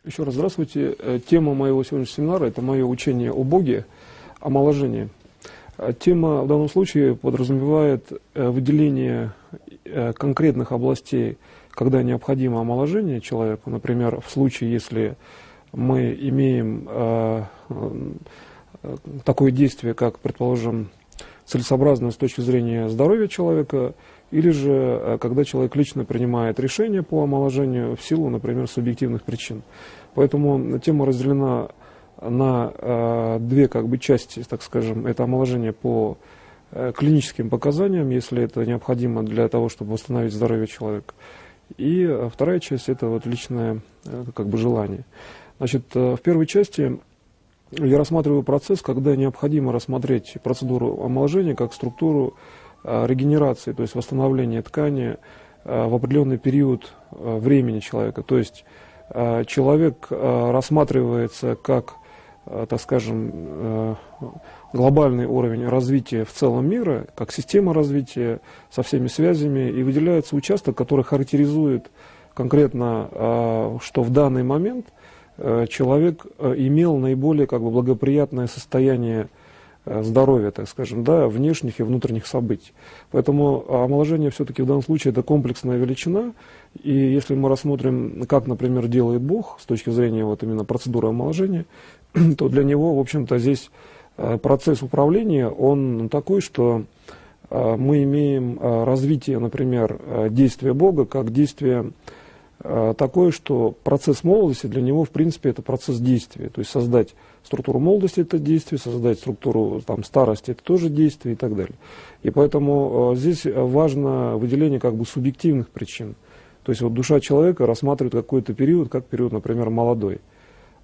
Еще раз здравствуйте. Тема моего сегодняшнего семинара – это мое учение о Боге, омоложение. Тема в данном случае подразумевает выделение конкретных областей, когда необходимо омоложение человеку. Например, в случае, если мы имеем такое действие, как, предположим, целесообразное с точки зрения здоровья человека, или же когда человек лично принимает решение по омоложению в силу, например, субъективных причин. Поэтому тема разделена на две части, так скажем. Это омоложение по клиническим показаниям, если это необходимо для того, чтобы восстановить здоровье человека. И вторая часть – это личное желание. Значит, в первой части я рассматриваю процесс, когда необходимо рассмотреть процедуру омоложения как структуру регенерации, то есть восстановления ткани в определенный период времени человека. То есть человек рассматривается как, так скажем, глобальный уровень развития в целом мира, как система развития со всеми связями, и выделяется участок, который характеризует конкретно, что в данный момент человек имел наиболее благоприятное состояние здоровья, так скажем, внешних и внутренних событий. Поэтому омоложение все-таки в данном случае это комплексная величина. И если мы рассмотрим, как, например, делает Бог с точки зрения именно процедуры омоложения, то для него, в общем-то, здесь процесс управления, он такой, что мы имеем развитие, например, действия Бога как действие такое, что процесс молодости для него, в принципе, это процесс действия. То есть создать структуру молодости – это действие, создать структуру старости – это тоже действие и так далее. И поэтому здесь важно выделение субъективных причин. То есть душа человека рассматривает какой-то период, как период, например, молодой.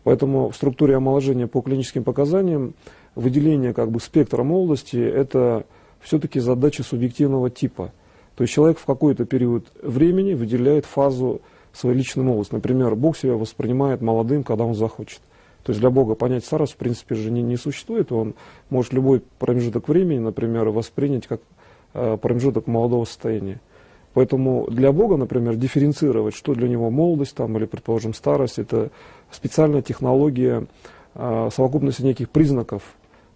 Поэтому в структуре омоложения по клиническим показаниям выделение спектра молодости – это все-таки задача субъективного типа. То есть человек в какой-то период времени выделяет фазу своей личной молодости. Например, Бог себя воспринимает молодым, когда Он захочет. То есть для Бога понятие старость в принципе же не существует. Он может любой промежуток времени, например, воспринять как промежуток молодого состояния. Поэтому для Бога, например, дифференцировать, что для него молодость или, предположим, старость, это специальная технология совокупности неких признаков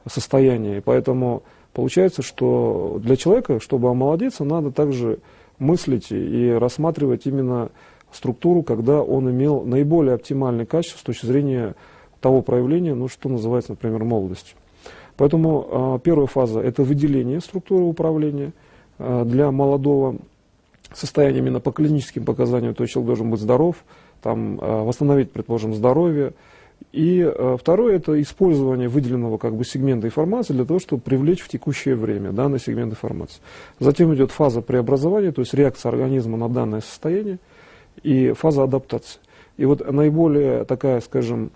состояния. И поэтому получается, что для человека, чтобы омолодиться, надо также мыслить и рассматривать именно структуру, когда он имел наиболее оптимальное качество с точки зрения того проявления, что называется, например, молодостью. Поэтому первая фаза – это выделение структуры управления для молодого состояния именно по клиническим показаниям, то есть человек должен быть здоров, восстановить, предположим, здоровье. И второе – это использование выделенного сегмента информации для того, чтобы привлечь в текущее время данный сегмент информации. Затем идет фаза преобразования, то есть реакция организма на данное состояние, и фаза адаптации. И наиболее такая, скажем,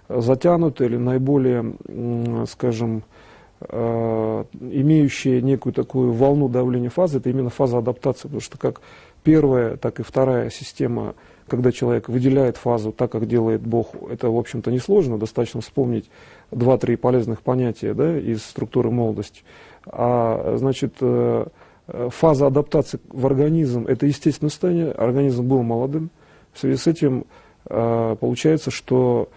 затянутые или наиболее, скажем, имеющие некую такую волну давления фазы, это именно фаза адаптации, потому что как первая, так и вторая система, когда человек выделяет фазу так, как делает Бог, это, в общем-то, несложно, достаточно вспомнить 2-3 полезных понятия, да, из структуры молодости. Значит, фаза адаптации в организм – это естественное состояние, организм был молодым, в связи с этим получается, что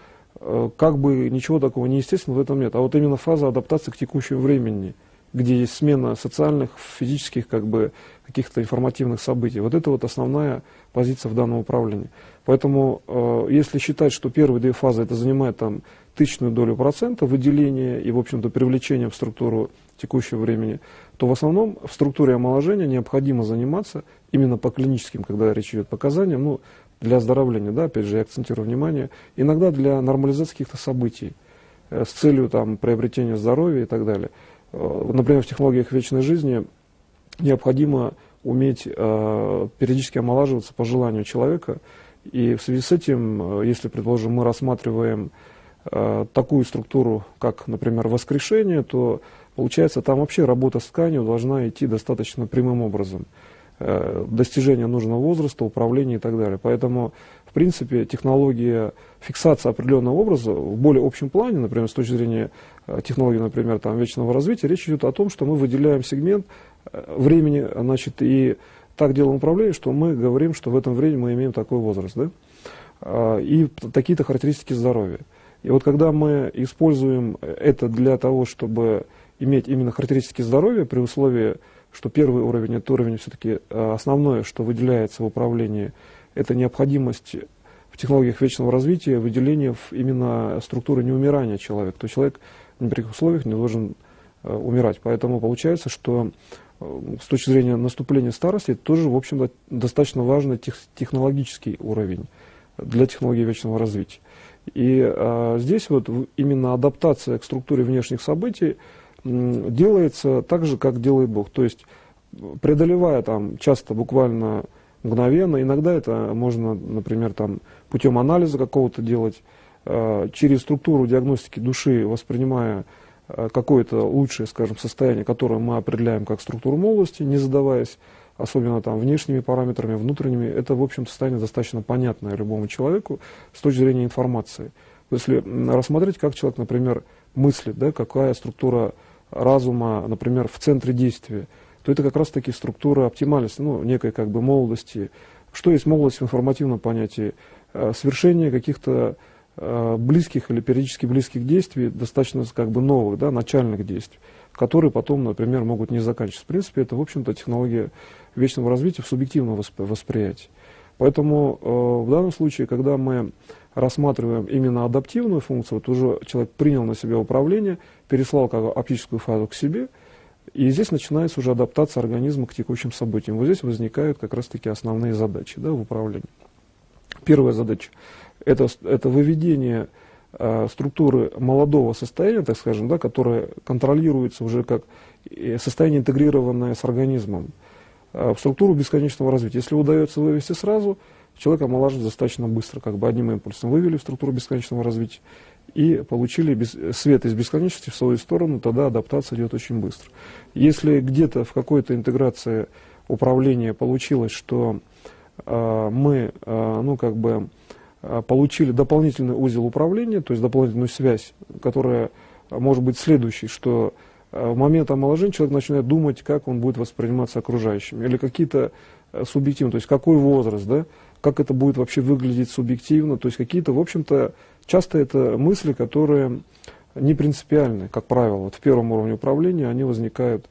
как бы ничего такого неестественного в этом нет, а вот именно фаза адаптации к текущему времени, где есть смена социальных, физических, как бы, каких-то информативных событий. Вот это вот основная позиция в данном управлении. Поэтому, если считать, что первые две фазы это занимает там 0,01% выделения и, в общем-то, привлечения в структуру текущего времени, то в основном в структуре омоложения необходимо заниматься именно по клиническим, когда речь идет показаниям, ну, для оздоровления, да, опять же, я акцентирую внимание, иногда для нормализации каких-то событий с целью там, приобретения здоровья и так далее. Например, в технологиях вечной жизни необходимо уметь периодически омолаживаться по желанию человека. И в связи с этим, если, предположим, мы рассматриваем такую структуру, как, например, воскрешение, то получается, там вообще работа с тканью должна идти достаточно прямым образом. Достижение нужного возраста, управление и так далее. Поэтому, в принципе, технология фиксации определенного образа в более общем плане, например, с точки зрения технологии, например, там, вечного развития, речь идет о том, что мы выделяем сегмент времени, значит, и так делаем управление, что мы говорим, что в этом времени мы имеем такой возраст, да, и такие-то характеристики здоровья. И вот когда мы используем это для того, чтобы иметь именно характеристики здоровья, при условии, что первый уровень, это уровень все-таки основное, что выделяется в управлении, это необходимость в технологиях вечного развития выделения именно структуры неумирания человека. То есть человек ни при каких условиях не должен умирать. Поэтому получается, что с точки зрения наступления старости, это тоже, в общем-то, достаточно важный технологический уровень для технологии вечного развития. И здесь вот именно адаптация к структуре внешних событий делается так же, как делает Бог. То есть преодолевая там часто буквально мгновенно, иногда это можно, например, там, путем анализа какого-то делать, через структуру диагностики души, воспринимая какое-то лучшее, скажем, состояние, которое мы определяем как структуру молодости, не задаваясь особенно там внешними параметрами, внутренними, это, в общем-то, состояние достаточно понятное любому человеку с точки зрения информации. Если рассмотреть, как человек, например, мыслит, да, какая структура разума, например, в центре действия, то это как раз-таки структура оптимальности, ну, некой как бы молодости. Что есть молодость в информативном понятии? Совершение каких-то близких или периодически близких действий, достаточно как бы новых, да, начальных действий, которые потом, например, могут не заканчиваться. В принципе, это, в общем-то, технология вечного развития в субъективном восприятии. Поэтому в данном случае, когда мы рассматриваем именно адаптивную функцию, вот уже человек принял на себя управление, переслал как оптическую фазу к себе, и здесь начинается уже адаптация организма к текущим событиям. Вот здесь возникают как раз-таки основные задачи, да, в управлении. Первая задача – это выведение структуры молодого состояния, так скажем, да, которое контролируется уже как состояние, интегрированное с организмом, в структуру бесконечного развития. Если удается вывести сразу, человек омолаживается достаточно быстро, как бы одним импульсом вывели в структуру бесконечного развития и получили свет из бесконечности в свою сторону, тогда адаптация идет очень быстро. Если где-то в какой-то интеграции управления получилось, что мы ну, как бы, получили дополнительный узел управления, то есть дополнительную связь, которая может быть следующей, что в момент омоложения человек начинает думать, как он будет восприниматься окружающими, или какие-то субъективные, то есть какой возраст, да, как это будет вообще выглядеть субъективно, то есть какие-то, в общем-то, часто это мысли, которые не принципиальны, как правило, вот в первом уровне управления они возникают,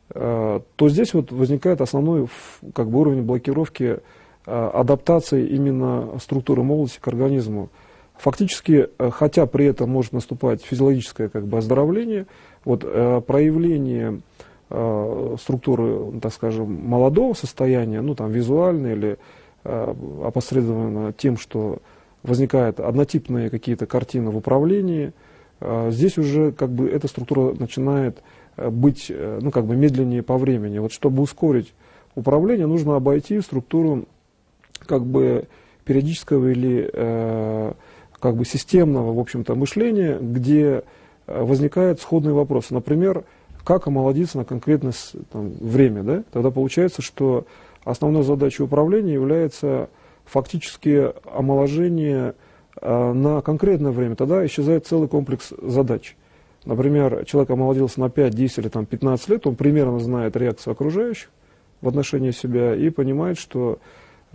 то здесь вот возникает основной как бы уровень блокировки адаптации именно структуры молодости к организму. Фактически, хотя при этом может наступать физиологическое как бы оздоровление, вот проявление структуры, так скажем, молодого состояния, ну там визуально или опосредованно тем, что возникают однотипные какие-то картины в управлении, здесь уже как бы эта структура начинает быть ну, как бы медленнее по времени. Вот чтобы ускорить управление, нужно обойти структуру как бы периодического или как бы системного, в общем-то, мышления, где возникают сходные вопросы. Например, как омолодиться на конкретное там, время, да? Тогда получается, что основной задачей управления является фактически омоложение на конкретное время. Тогда исчезает целый комплекс задач. Например, человек омолодился на 5, 10 или там, 15 лет, он примерно знает реакцию окружающих в отношении себя и понимает, что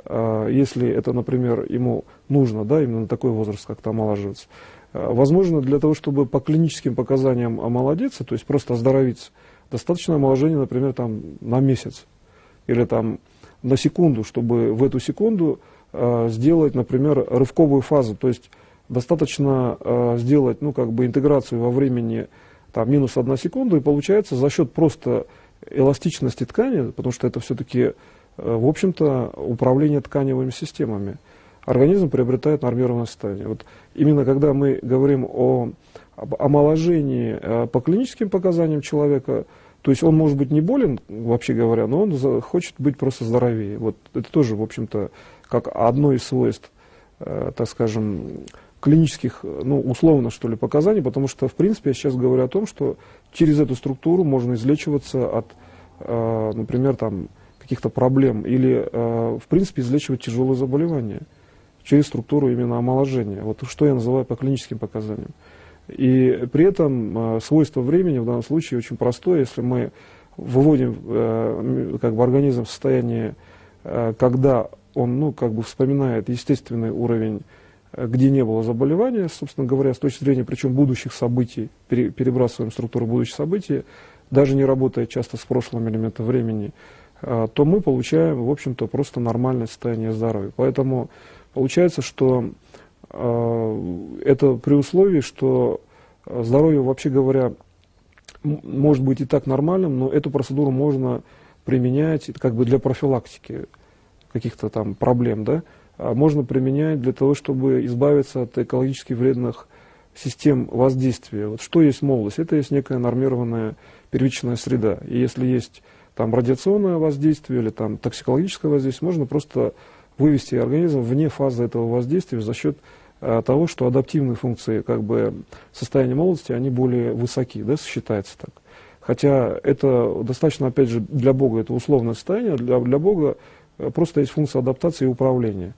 если это, например, ему нужно, да, именно на такой возраст как-то омолаживаться, возможно, для того, чтобы по клиническим показаниям омолодиться, то есть просто оздоровиться, достаточно омоложения, например, там, на месяц или там, на секунду, чтобы в эту секунду сделать, например, рывковую фазу, то есть достаточно сделать, ну, как бы интеграцию во времени там, минус 1 секунда, и получается за счет просто эластичности ткани, потому что это все-таки, в общем-то, управление тканевыми системами, организм приобретает нормированное состояние. Вот именно когда мы говорим об омоложении по клиническим показаниям человека, то есть он может быть не болен, вообще говоря, но он хочет быть просто здоровее. Вот это тоже, в общем-то, как одно из свойств, так скажем, клинических, ну, условно, что ли, показаний, потому что, в принципе, я сейчас говорю о том, что через эту структуру можно излечиваться от, например, там, каких-то проблем или, в принципе, излечивать тяжелые заболевания через структуру именно омоложения. Вот что я называю по клиническим показаниям. И при этом свойство времени в данном случае очень простое. Если мы выводим как бы организм в состояние, когда он, ну, как бы вспоминает естественный уровень, где не было заболевания, собственно говоря, с точки зрения, причем будущих событий, перебрасываем структуру будущих событий, даже не работая часто с прошлым элементом времени, то мы получаем, в общем-то, просто нормальное состояние здоровья. Поэтому получается, что это при условии, что здоровье, вообще говоря, может быть и так нормальным, но эту процедуру можно применять как бы для профилактики каких-то там проблем, да, можно применять для того, чтобы избавиться от экологически вредных систем воздействия. Вот что есть молодость? Это есть некая нормированная первичная среда. И если есть там радиационное воздействие или там токсикологическое воздействие, можно просто вывести организм вне фазы этого воздействия за счет того, что адаптивные функции как бы состояния молодости, они более высоки, да, считается так. Хотя это достаточно, опять же, для Бога это условное состояние, для Бога просто есть функция адаптации и управления.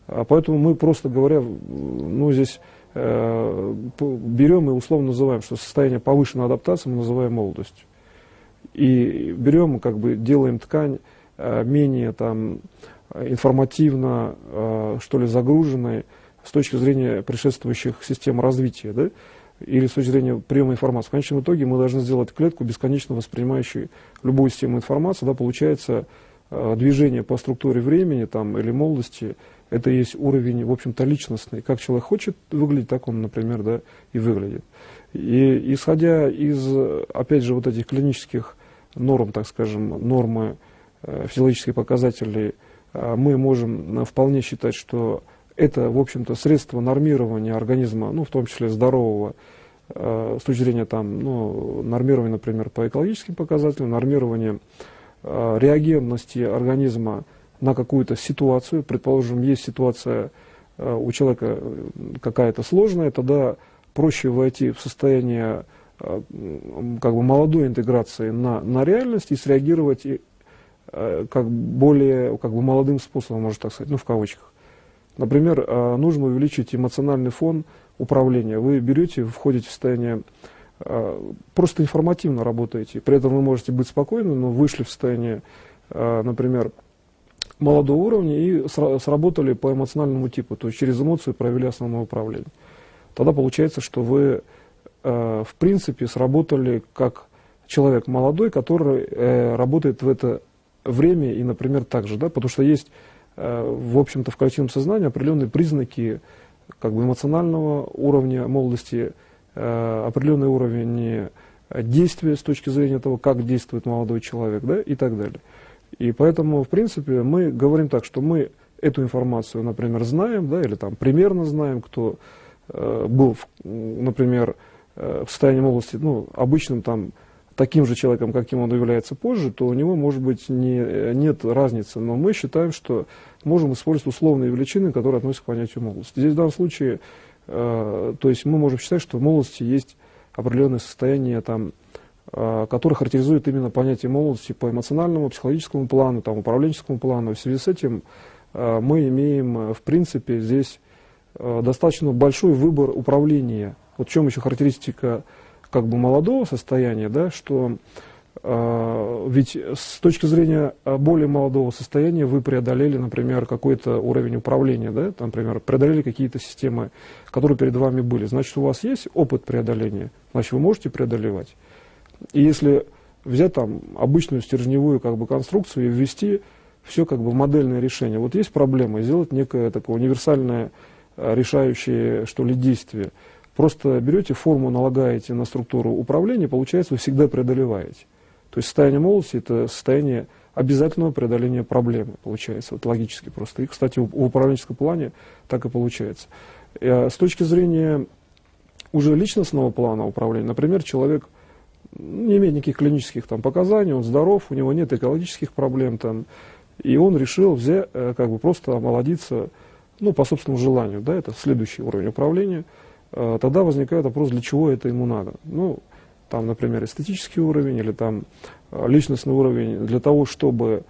Поэтому мы, просто говоря, ну, здесь берем и условно называем, что состояние повышенной адаптации мы называем молодостью. И берем, как бы делаем ткань менее там, информативно, что ли, загруженной с точки зрения предшествующих систем развития, да, или с точки зрения приема информации. В конечном итоге мы должны сделать клетку, бесконечно воспринимающую любую систему информации. Да, получается, движение по структуре времени там, или молодости, это есть уровень, в общем-то, личностный. Как человек хочет выглядеть, так он, например, да, и выглядит. И исходя из, опять же, вот этих клинических норм, так скажем, нормы физиологических показателей, мы можем вполне считать, что это, в общем-то, средство нормирования организма, ну, в том числе здорового, с точки зрения там, ну, нормирования, например, по экологическим показателям, нормирования реагентности организма на какую-то ситуацию. Предположим, есть ситуация у человека какая-то сложная, тогда проще войти в состояние как бы молодой интеграции на реальность и среагировать как более как бы молодым способом, можно так сказать, ну, в кавычках. Например, нужно увеличить эмоциональный фон управления. Вы берете, входите в состояние, просто информативно работаете. При этом вы можете быть спокойны, но вышли в состояние, например, молодого уровня и сработали по эмоциональному типу, то есть через эмоции провели основное управление. Тогда получается, что вы, в принципе, сработали как человек молодой, который работает в это время и, например, так же, да, потому что есть, в общем-то, в коллективном сознании определенные признаки как бы эмоционального уровня молодости, определенный уровень действия с точки зрения того, как действует молодой человек, да, и так далее. И поэтому, в принципе, мы говорим так, что мы эту информацию, например, знаем, да, или там примерно знаем, кто был, например, в состоянии молодости, ну, обычным там таким же человеком, каким он является позже, то у него, может быть, нет разницы. Но мы считаем, что можем использовать условные величины, которые относятся к понятию молодости. Здесь в данном случае то есть мы можем считать, что в молодости есть определенное состояние, там, которое характеризует именно понятие молодости по эмоциональному, психологическому плану, там, управленческому плану. В связи с этим мы имеем, в принципе, здесь достаточно большой выбор управления. Вот в чем еще характеристика как бы молодого состояния, да, что ведь с точки зрения более молодого состояния вы преодолели, например, какой-то уровень управления, да, там, например, преодолели какие-то системы, которые перед вами были. Значит, у вас есть опыт преодоления, значит, вы можете преодолевать. И если взять там обычную стержневую как бы конструкцию и ввести все как бы в модельное решение, вот есть проблема, сделать некое такое универсальное решающее, что ли, действие. Просто берете форму, налагаете на структуру управления, получается, вы всегда преодолеваете. То есть состояние молодости – это состояние обязательного преодоления проблемы, получается, вот логически просто. И, кстати, в управленческом плане так и получается. С точки зрения уже личностного плана управления, например, человек не имеет никаких клинических там показаний, он здоров, у него нет экологических проблем, там, и он решил взять, как бы просто омолодиться, ну, по собственному желанию, да, это следующий уровень управления. Тогда возникает вопрос, для чего это ему надо. Ну, там, например, эстетический уровень или там личностный уровень для того, чтобы,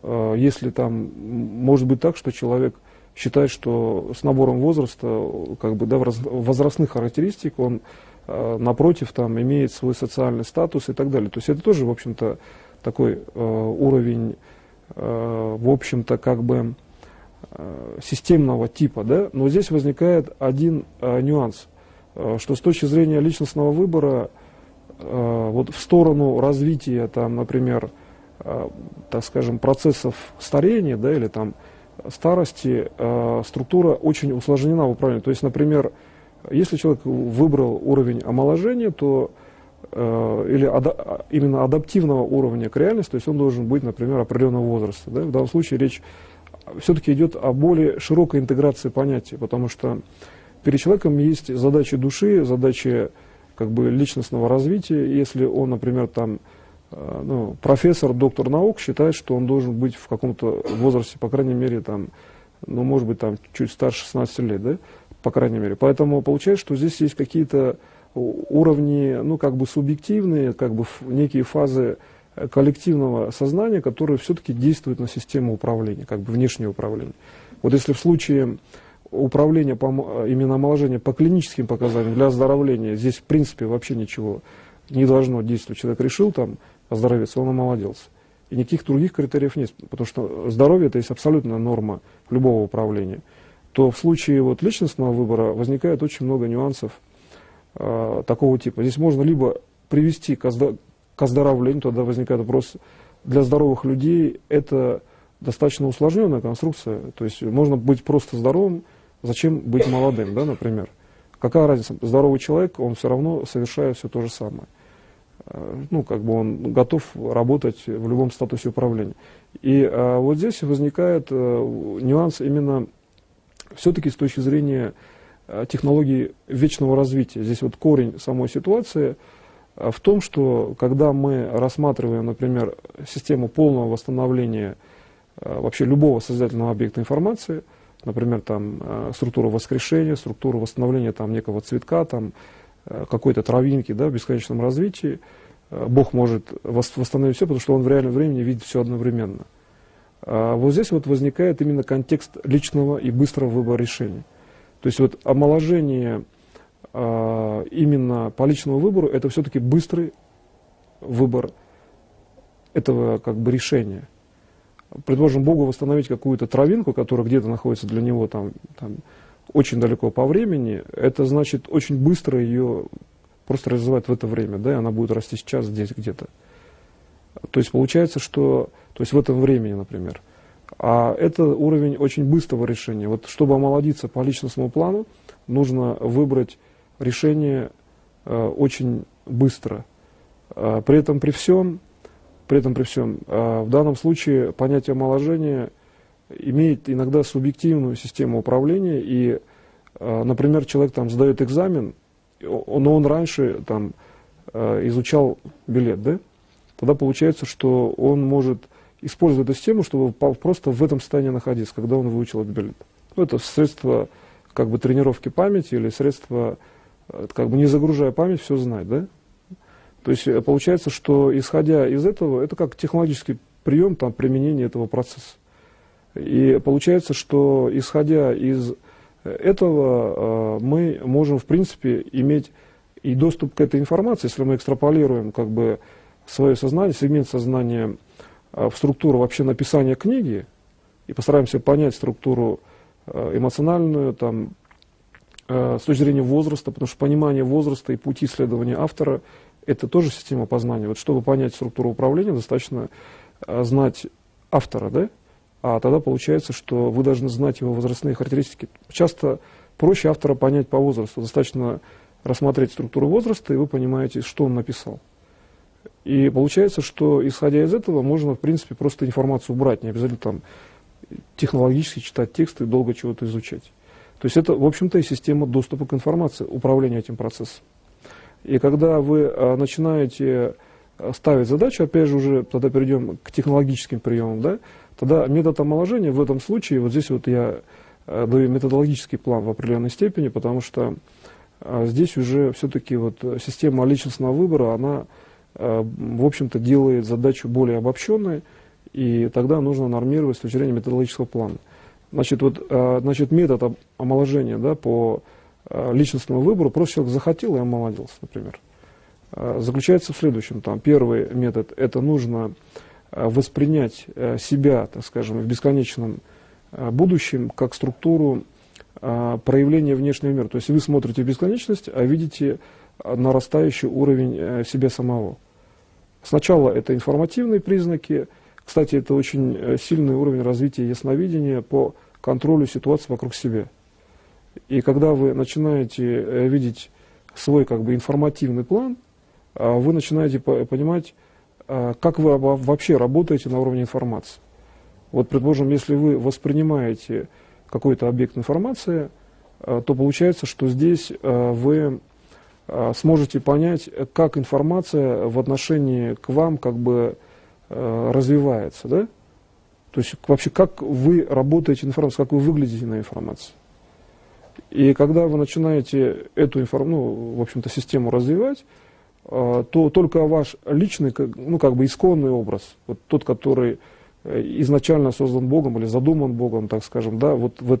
если там, может быть так, что человек считает, что с набором возраста, как бы, да, возрастных характеристик, он, напротив, там, имеет свой социальный статус и так далее. То есть это тоже, в общем-то, такой уровень, в общем-то, как бы системного типа, да? Но здесь возникает один нюанс, что с точки зрения личностного выбора, вот в сторону развития, там, например, так скажем, процессов старения, да, или там старости, структура очень усложнена в управлении. То есть, например, если человек выбрал уровень омоложения, то или именно адаптивного уровня к реальности, то есть он должен быть, например, определенного возраста. Да? В данном случае речь все-таки идет о более широкой интеграции понятий, потому что перед человеком есть задачи души, задачи как бы личностного развития. Если он, например, там, ну, профессор, доктор наук, считает, что он должен быть в каком-то возрасте, по крайней мере, там, ну, может быть, там, чуть старше 16 лет, да, по крайней мере. Поэтому получается, что здесь есть какие-то уровни, ну, как бы субъективные, как бы некие фазы коллективного сознания, которые все-таки действуют на систему управления, как бы внешнее управление. Вот если в случае управления, именно омоложения по клиническим показаниям для оздоровления, здесь в принципе вообще ничего не должно действовать. Человек решил там оздоровиться, он омолодился. И никаких других критериев нет, потому что здоровье – это есть абсолютная норма любого управления. То в случае вот личностного выбора возникает очень много нюансов такого типа. Здесь можно либо привести к оздоровлению, тогда возникает вопрос, для здоровых людей это достаточно усложненная конструкция, то есть можно быть просто здоровым, зачем быть молодым, да, например. Какая разница, здоровый человек, он все равно совершает все то же самое. Ну, как бы он готов работать в любом статусе управления. И вот здесь возникает нюанс именно все-таки с точки зрения технологии вечного развития. Здесь вот корень самой ситуации в том, что когда мы рассматриваем, например, систему полного восстановления вообще любого создательного объекта информации, например, там структуру воскрешения, структуру восстановления там некого цветка, там какой-то травинки, да, в бесконечном развитии, Бог может восстановить все, потому что Он в реальном времени видит все одновременно. Вот здесь вот возникает именно контекст личного и быстрого выбора решений. То есть вот омоложение именно по личному выбору это все-таки быстрый выбор этого как бы решения. Предположим, Богу восстановить какую-то травинку, которая где-то находится для него там очень далеко по времени, это значит очень быстро ее просто развивать в это время, да, и она будет расти сейчас здесь где-то. То есть получается, что в этом времени, например. А это уровень очень быстрого решения. Вот чтобы омолодиться по личностному плану, нужно выбрать решение очень быстро. При этом при всем, в данном случае понятие омоложения имеет иногда субъективную систему управления, и, например, человек там сдает экзамен, но он раньше там изучал билет, да? Тогда получается, что он может использовать эту систему, чтобы просто в этом состоянии находиться, когда он выучил этот билет. Ну, это средство как бы тренировки памяти или средство, как бы не загружая память, все знать, да? То есть получается, что исходя из этого, это как технологический прием там, применения этого процесса. И получается, что исходя из этого мы можем, в принципе, иметь и доступ к этой информации, если мы экстраполируем как бы свое сознание, сегмент сознания в структуру вообще написания книги и постараемся понять структуру эмоциональную, там, с точки зрения возраста, потому что понимание возраста и пути исследования автора – это тоже система познания. Вот чтобы понять структуру управления, достаточно знать автора, да? А тогда получается, что вы должны знать его возрастные характеристики. Часто проще автора понять по возрасту. Достаточно рассмотреть структуру возраста, и вы понимаете, что он написал. И получается, что исходя из этого можно, в принципе, просто информацию брать, не обязательно там технологически читать тексты и долго чего-то изучать. То есть это, в общем-то, и система доступа к информации, управления этим процессом. И когда вы начинаете ставить задачу, опять же, уже тогда перейдем к технологическим приемам, да, тогда метод омоложения в этом случае, вот здесь вот я даю методологический план в определенной степени, потому что здесь уже все-таки вот система личностного выбора, она, в общем-то, делает задачу более обобщенной, и тогда нужно нормировать с точки зрения методологического плана. Значит, метод омоложения, да, по личностному выбору, просто человек захотел и омолодился, например, заключается в следующем. Там, первый метод – это нужно воспринять себя, так скажем, в бесконечном будущем как структуру проявления внешнего мира. То есть вы смотрите в бесконечность, а видите нарастающий уровень себя самого. Сначала это информативные признаки. Кстати, это очень сильный уровень развития ясновидения по контролю ситуации вокруг себя. И когда вы начинаете видеть свой как бы информативный план, вы начинаете понимать, как вы вообще работаете на уровне информации. Вот, предположим, если вы воспринимаете какой-то объект информации, то получается, что здесь вы сможете понять, как информация в отношении к вам как бы развивается, да? То есть вообще как вы работаете информацией, как вы выглядите на информации. И когда вы начинаете эту в общем-то, систему развивать, то только ваш личный, ну, как бы исконный образ, вот тот, который изначально создан Богом или задуман Богом, так скажем, да, вот в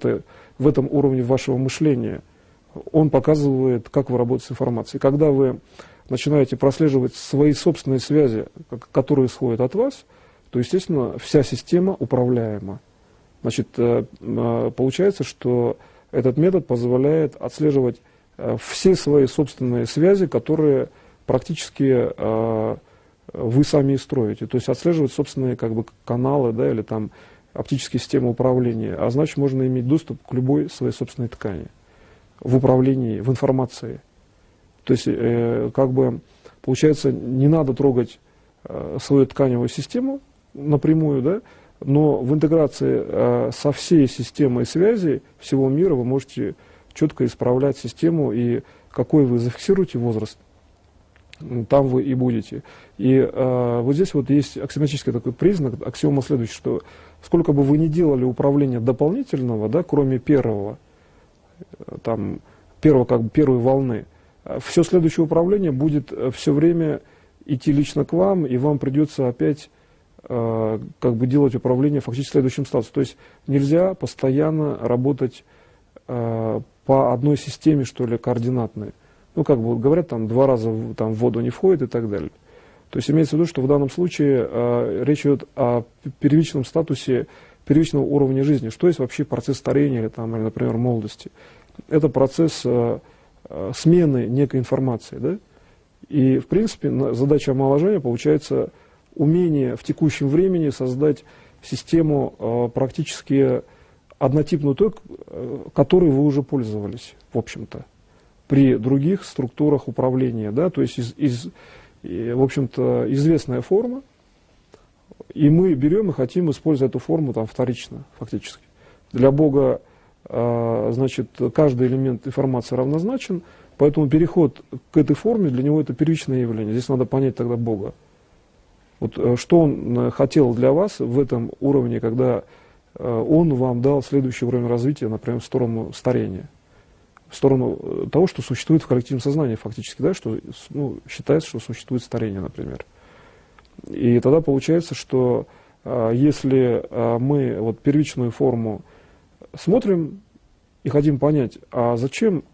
этом уровне вашего мышления, он показывает, как вы работаете с информацией. Когда вы начинаете прослеживать свои собственные связи, которые исходят от вас, то, естественно, вся система управляема. Значит, получается, что этот метод позволяет отслеживать все свои собственные связи, которые практически вы сами и строите. То есть отслеживать собственные как бы каналы, да, или там оптические системы управления. А значит, можно иметь доступ к любой своей собственной ткани в управлении, в информации. То есть, как бы, получается, не надо трогать свою тканевую систему напрямую, да, но в интеграции со всей системой связи всего мира вы можете четко исправлять систему, и какой вы зафиксируете возраст, там вы и будете. И вот здесь вот есть аксиоматический такой признак, аксиома следующая, что сколько бы вы ни делали управления дополнительного, да, кроме первой волны, все следующее управление будет все время идти лично к вам, и вам придется опять как бы делать управление фактически следующим статусом. То есть нельзя постоянно работать по одной системе, что ли, координатной. Ну, как бы говорят, там 2 раза там, в воду не входит и так далее. То есть имеется в виду, что в данном случае речь идет о первичном статусе, первичного уровня жизни. Что есть вообще процесс старения или, например, молодости? Это процесс смены некой информации. Да? И, в принципе, задача омоложения получается умение в текущем времени создать систему практически однотипную той, которой вы уже пользовались, в общем-то, при других структурах управления. Да? То есть, в общем-то, известная форма, и мы берем и хотим использовать эту форму там, вторично, фактически. Для Бога, значит, каждый элемент информации равнозначен, поэтому переход к этой форме для него это первичное явление. Здесь надо понять тогда Бога. Вот, что Он хотел для вас в этом уровне, когда Он вам дал следующий уровень развития, например, в сторону старения. в сторону того, что существует в коллективном сознании фактически, да, что ну, считается, что существует старение, например. И тогда получается, что если мы вот первичную форму смотрим и хотим понять, а зачем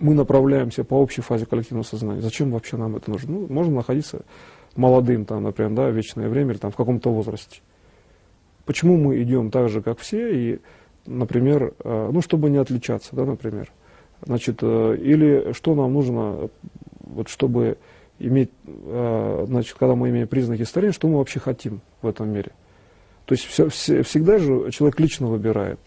мы направляемся по общей фазе коллективного сознания, зачем вообще нам это нужно? Ну, можно находиться молодым, там, например, да, в вечное время или там, в каком-то возрасте. Почему мы идем так же, как все, и, например, ну, чтобы не отличаться, да, например. Значит, или что нам нужно, вот, чтобы иметь, значит, когда мы имеем признаки старения, что мы вообще хотим в этом мире. То есть всегда же человек лично выбирает.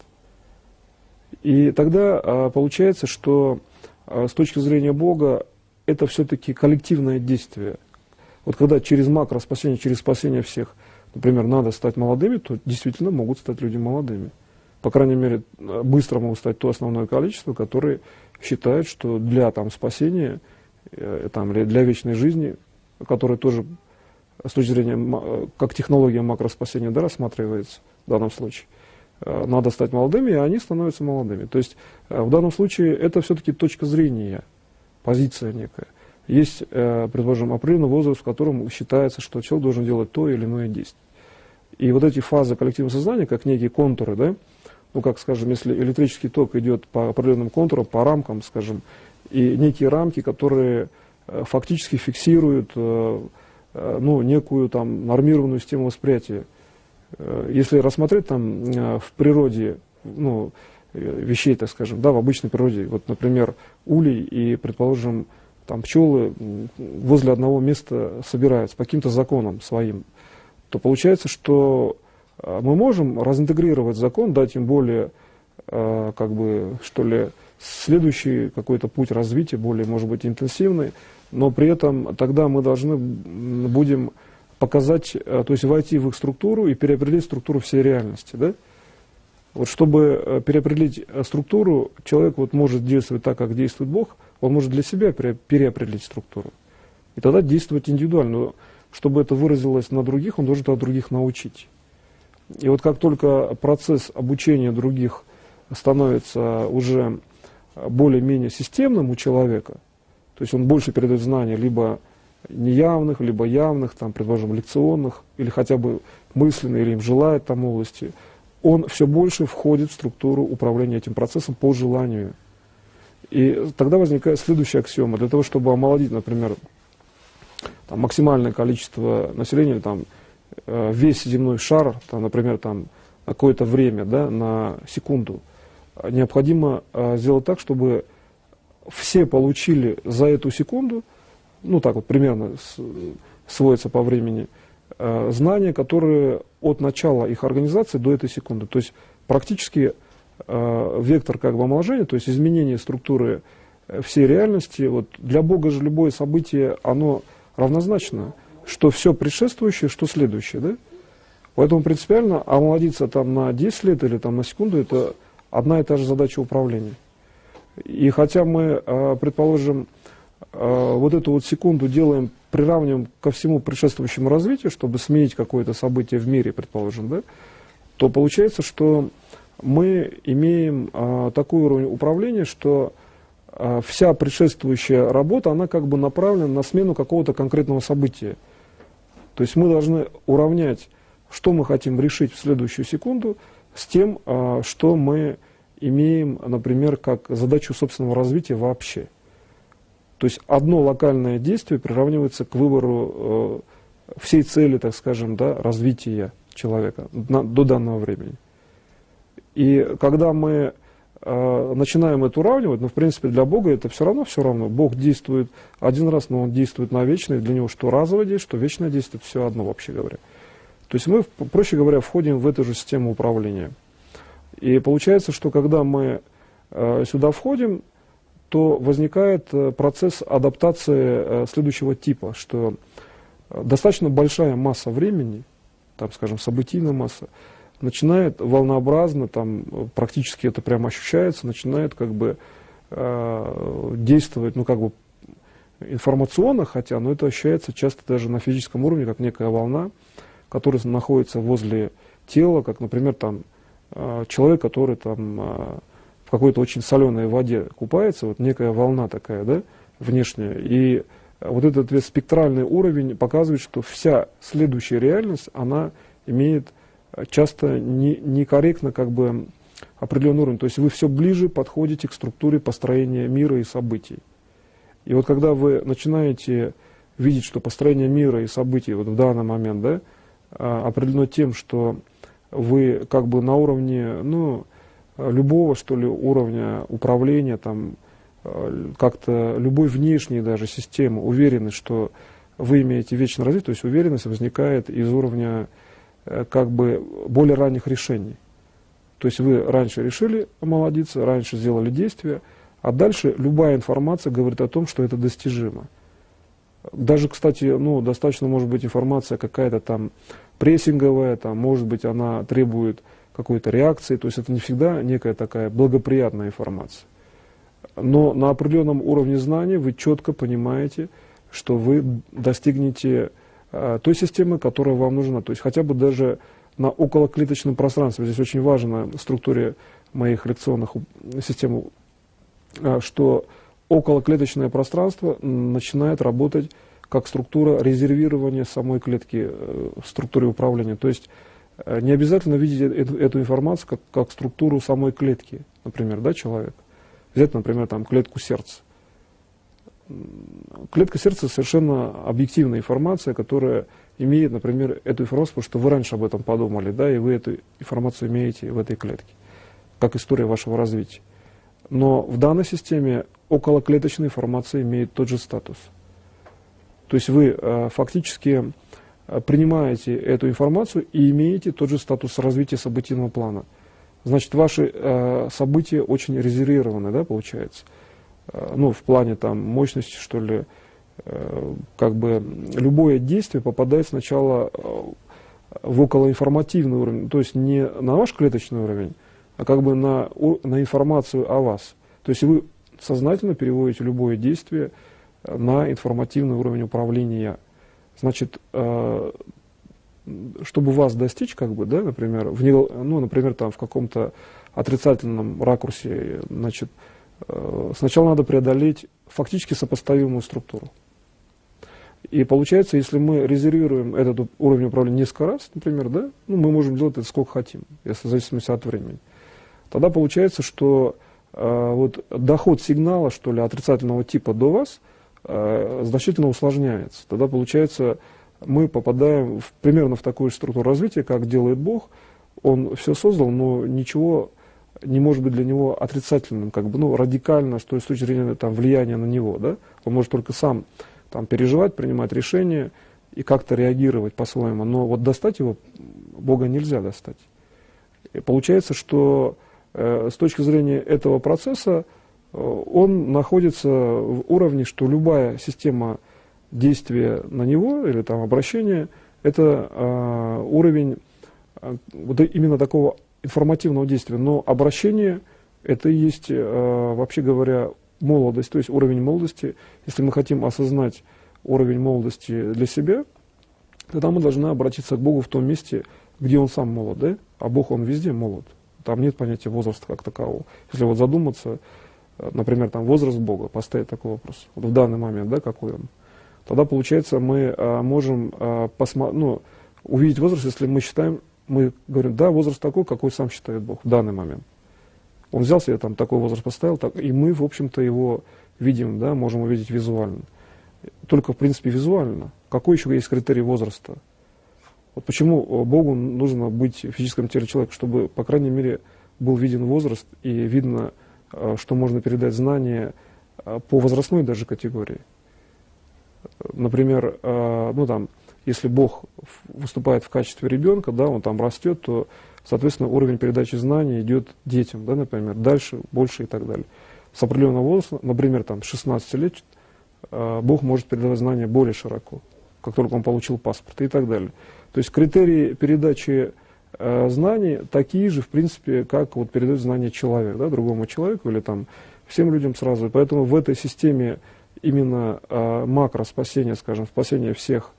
И тогда получается, что с точки зрения Бога это все-таки коллективное действие. Вот когда через макроспасение, через спасение всех, например, надо стать молодыми, то действительно могут стать люди молодыми. По крайней мере, быстро могут стать то основное количество, которое считает, что для там, спасения там, или для вечной жизни, которая тоже с точки зрения, как технология макроспасения, да, рассматривается в данном случае, надо стать молодыми, и они становятся молодыми. То есть в данном случае это все-таки точка зрения, позиция некая. Есть, предположим, определенный возраст, в котором считается, что человек должен делать то или иное действие. И вот эти фазы коллективного сознания, как некие контуры, да, ну, как, скажем, если электрический ток идет по определенным контурам, по рамкам, скажем, и некие рамки, которые фактически фиксируют ну, некую там нормированную систему восприятия. Если рассмотреть там в природе, ну, вещей, так скажем, да, в обычной природе, вот, например, улей и, предположим, там пчелы возле одного места собираются по каким-то законам своим, то получается, что мы можем разинтегрировать закон, дать им более, как бы, что ли, следующий какой-то путь развития, более, может быть, интенсивный, но при этом тогда мы должны будем показать, то есть войти в их структуру и переопределить структуру всей реальности, да? Вот чтобы переопределить структуру, человек вот может действовать так, как действует Бог, он может для себя переопределить структуру. И тогда действовать индивидуально. Но чтобы это выразилось на других, он должен тогда других научить. И вот как только процесс обучения других становится уже более-менее системным у человека, то есть он больше передает знания либо неявных, либо явных, там, предположим, лекционных, или хотя бы мысленных, или им желает там области, он все больше входит в структуру управления этим процессом по желанию. И тогда возникает следующая аксиома. Для того, чтобы омолодить, например, там, максимальное количество населения, там, весь земной шар, там, например, там, какое-то время, да, на секунду, необходимо сделать так, чтобы все получили за эту секунду, ну так вот примерно сводится по времени, знания, которые от начала их организации до этой секунды. То есть практически вектор как бы омоложения, то есть изменение структуры всей реальности. Вот для Бога же любое событие, оно равнозначно, что все предшествующее, что следующее. Да? Поэтому принципиально омолодиться там на 10 лет или там на секунду, это одна и та же задача управления. И хотя мы, предположим, вот эту вот секунду делаем, приравниваем ко всему предшествующему развитию, чтобы сменить какое-то событие в мире, предположим, да, то получается, что мы имеем такой уровень управления, что вся предшествующая работа, она как бы направлена на смену какого-то конкретного события. То есть мы должны уравнять, что мы хотим решить в следующую секунду, с тем, что мы имеем, например, как задачу собственного развития вообще. То есть одно локальное действие приравнивается к выбору всей цели, так скажем, да, развития человека до данного времени. И когда мы начинаем это уравнивать, ну, в принципе, для Бога это все равно. Бог действует один раз, но Он действует навечно, и для Него что разовое действие, что вечное действие, это все одно, вообще говоря. То есть мы, проще говоря, входим в эту же систему управления. И получается, что когда мы сюда входим, то возникает процесс адаптации следующего типа, что достаточно большая масса времени, там, скажем, событийная масса, начинает волнообразно, там, практически это прямо ощущается, начинает как бы действовать, ну, как бы информационно, хотя, но это ощущается часто даже на физическом уровне, как некая волна, которая находится возле тела, как, например, там, человек, который там, в какой-то очень соленой воде купается, вот некая волна такая, да, внешняя, и вот этот весь спектральный уровень показывает, что вся следующая реальность, она имеет часто некорректно как бы определенный уровень. То есть вы все ближе подходите к структуре построения мира и событий. И вот когда вы начинаете видеть, что построение мира и событий вот в данный момент, да, определено тем, что вы как бы на уровне, ну, любого, что ли, уровня управления, там, как-то любой внешней даже системы, уверены, что вы имеете вечное развитие, то есть уверенность возникает из уровня как бы более ранних решений. То есть вы раньше решили омолодиться, раньше сделали действия, а дальше любая информация говорит о том, что это достижимо. Даже, кстати, ну, достаточно может быть информация какая-то там прессинговая, там, может быть, она требует какой-то реакции, то есть это не всегда некая такая благоприятная информация. Но на определенном уровне знаний вы четко понимаете, что вы достигнете той системы, которая вам нужна. То есть хотя бы даже на околоклеточном пространстве, здесь очень важно в структуре моих лекционных систем, что околоклеточное пространство начинает работать как структура резервирования самой клетки в структуре управления. То есть не обязательно видеть эту информацию как структуру самой клетки, например, да, человека. Взять, например, там, клетку сердца. Клетка сердца совершенно объективная информация, которая имеет, например, эту информацию, потому что вы раньше об этом подумали, да, и вы эту информацию имеете в этой клетке, как история вашего развития. Но в данной системе околоклеточная информация имеет тот же статус. То есть вы фактически принимаете эту информацию и имеете тот же статус развития событийного плана. Значит, ваши события очень резервированы, да, получается. Ну, в плане там мощности, что ли, как бы любое действие попадает сначала в околоинформативный уровень, то есть не на ваш клеточный уровень, а как бы на информацию о вас. То есть вы сознательно переводите любое действие на информативный уровень управления. Значит, чтобы вас достичь, как бы, да, например, ну, например, там, в каком-то отрицательном ракурсе, значит, сначала надо преодолеть фактически сопоставимую структуру. И получается, если мы резервируем этот уровень управления несколько раз, например, да, ну, мы можем делать это сколько хотим, если в зависимости от времени. Тогда получается, что вот доход сигнала, что ли, отрицательного типа до вас значительно усложняется. Тогда получается, мы попадаем примерно в такую же структуру развития, как делает Бог. Он все создал, но ничего не может быть для него отрицательным, как бы, ну, радикально с точки зрения там, влияния на него. Да? Он может только сам там, переживать, принимать решения и как-то реагировать по-своему. Но вот достать его, Бога нельзя достать. И получается, что с точки зрения этого процесса он находится в уровне, что любая система действия на него или там обращения, это уровень вот именно такого информативного действия. Но обращение это и есть, вообще говоря, молодость, то есть уровень молодости. Если мы хотим осознать уровень молодости для себя, тогда мы должны обратиться к Богу в том месте, где Он сам молод, да? А Бог, Он везде молод. Там нет понятия возраста как такового. Если вот задуматься, например, там возраст Бога, поставить такой вопрос, вот в данный момент, да, какой он, тогда, получается, мы можем увидеть возраст, если мы считаем, мы говорим, да, возраст такой, какой сам считает Бог в данный момент. Он взял себе там такой возраст, поставил, так, и мы, в общем-то, его видим, да, можем увидеть визуально. Только, в принципе, визуально. Какой еще есть критерий возраста? Вот почему Богу нужно быть в физическом теле человека, чтобы, по крайней мере, был виден возраст и видно, что можно передать знания по возрастной даже категории. Например, ну, там, если Бог выступает в качестве ребенка, да, он там растет, то, соответственно, уровень передачи знаний идет детям, да, например, дальше, больше и так далее. С определенного возраста, например, там, с 16 лет, Бог может передавать знания более широко, как только он получил паспорт и так далее. То есть критерии передачи знаний такие же, в принципе, как вот передает знания человек, да, другому человеку или там всем людям сразу. И поэтому в этой системе именно макроспасения, скажем, спасения всех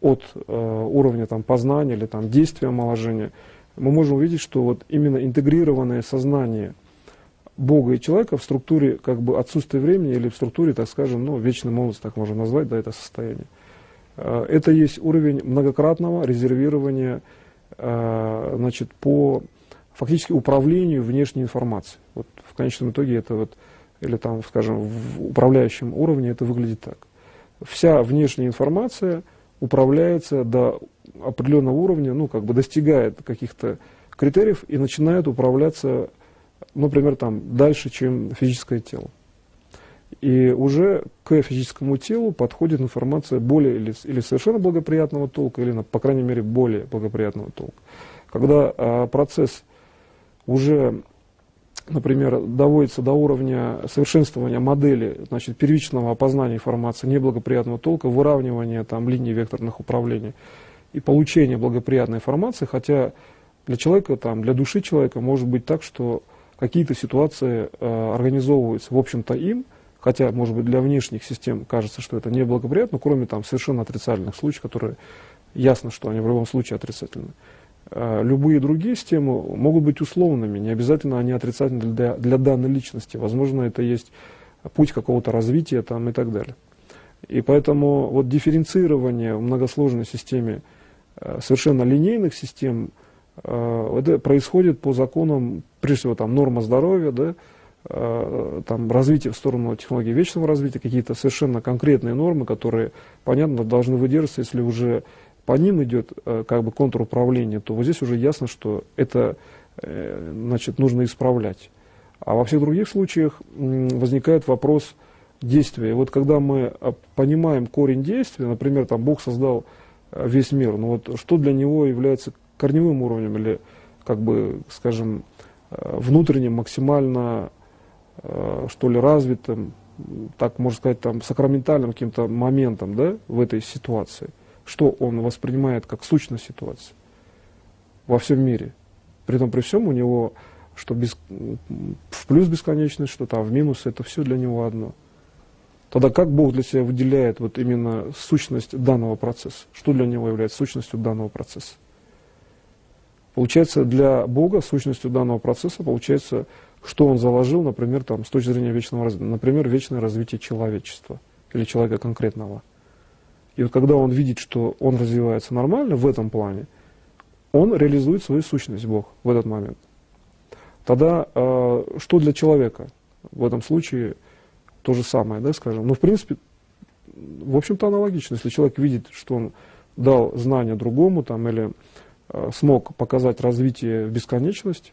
от уровня там, познания или там, действия омоложения, мы можем увидеть, что вот именно интегрированное сознание Бога и человека в структуре как бы отсутствия времени или в структуре, так скажем, ну, вечной молодости, так можно назвать, да, это состояние. Это есть уровень многократного резервирования, значит, по фактически управлению внешней информацией. Вот в конечном итоге это вот, или там, скажем, в управляющем уровне это выглядит так. Вся внешняя информация управляется до определенного уровня, ну, как бы достигает каких-то критериев и начинает управляться, например, там, дальше, чем физическое тело. И уже к физическому телу подходит информация более или совершенно благоприятного толка, или, по крайней мере, более благоприятного толка. Когда процесс уже, например, доводится до уровня совершенствования модели, значит, первичного опознания информации неблагоприятного толка, выравнивания там, линий векторных управлений и получения благоприятной информации, хотя для человека, там, для души человека может быть так, что какие-то ситуации организовываются, в общем-то, им, хотя, может быть, для внешних систем кажется, что это неблагоприятно, кроме там совершенно отрицательных случаев, которые ясно, что они в любом случае отрицательны. Любые другие системы могут быть условными, не обязательно они отрицательны для данной личности. Возможно, это есть путь какого-то развития там, и так далее. И поэтому вот дифференцирование в многосложной системе совершенно линейных систем, это происходит по законам, прежде всего, там, норма здоровья, да, там, развитие в сторону технологии вечного развития, какие-то совершенно конкретные нормы, которые, понятно, должны выдерживаться, если уже по ним идет как бы контур управления, то вот здесь уже ясно, что это, значит, нужно исправлять. А во всех других случаях возникает вопрос действия. И вот когда мы понимаем корень действия, например, там Бог создал весь мир, ну вот что для него является корневым уровнем или, как бы, скажем, внутренним, максимально, что ли, развитым, так можно сказать, там, сакраментальным каким-то моментом, да, в этой ситуации, что он воспринимает как сущность ситуации во всем мире. Притом при всем у него, что в плюс бесконечность, что там в минус, это все для него одно. Тогда как Бог для себя выделяет вот именно сущность данного процесса? Что для него является сущностью данного процесса? Получается, для Бога сущностью данного процесса получается, что он заложил, например, там, с точки зрения вечного развития, например, вечное развитие человечества или человека конкретного. И вот когда он видит, что он развивается нормально в этом плане, он реализует свою сущность, Бог, в этот момент. Тогда что для человека? В этом случае то же самое, да, скажем. Ну, в принципе, в общем-то, аналогично. Если человек видит, что он дал знания другому, там, или смог показать развитие в бесконечность,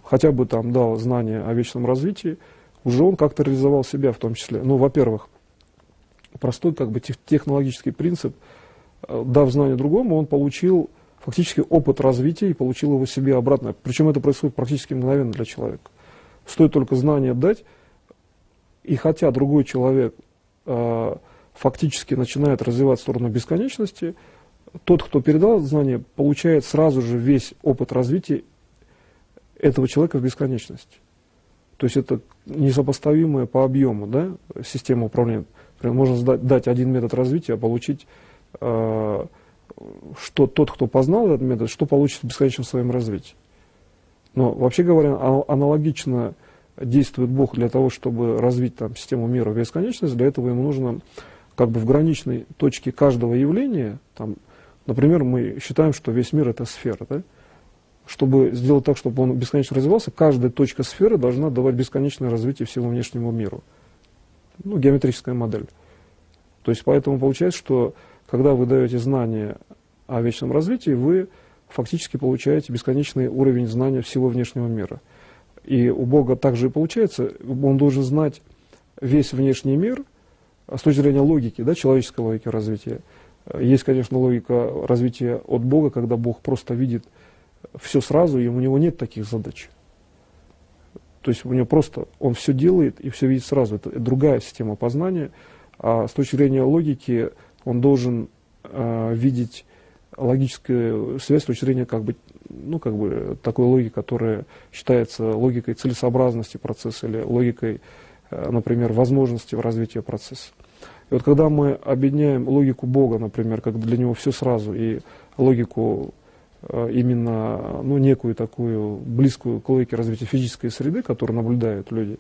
хотя бы там дал знания о вечном развитии, уже он как-то реализовал себя в том числе. Ну, во-первых, простой как бы технологический принцип, дав знание другому, он получил фактически опыт развития и получил его себе обратно. Причем это происходит практически мгновенно для человека. Стоит только знание дать, и хотя другой человек фактически начинает развивать в сторону бесконечности, тот, кто передал знание, получает сразу же весь опыт развития этого человека в бесконечности. То есть это несопоставимая по объему, да, система управления. Например, можно дать один метод развития, а получить, что тот, кто познал этот метод, что получит в бесконечном своем развитии. Но вообще говоря, аналогично действует Бог для того, чтобы развить там, систему мира в бесконечность. Для этого ему нужно как бы в граничной точке каждого явления, там, например, мы считаем, что весь мир это сфера, да? Чтобы сделать так, чтобы он бесконечно развивался, каждая точка сферы должна давать бесконечное развитие всему внешнему миру. Ну, геометрическая модель. То есть поэтому получается, что когда вы даете знания о вечном развитии, вы фактически получаете бесконечный уровень знания всего внешнего мира. И у Бога также и получается, он должен знать весь внешний мир с точки зрения логики, да, человеческой логики развития. Есть, конечно, логика развития от Бога, когда Бог просто видит все сразу, и у него нет таких задач. То есть у него просто, он все делает и все видит сразу. Это другая система познания. А с точки зрения логики он должен видеть логическую связь с точки зрения как бы, ну, как бы такой логики, которая считается логикой целесообразности процесса или логикой, например, возможности в развитии процесса. И вот когда мы объединяем логику Бога, например, как для него все сразу, и логику именно некую такую близкую к логике развития физической среды, которую наблюдают люди,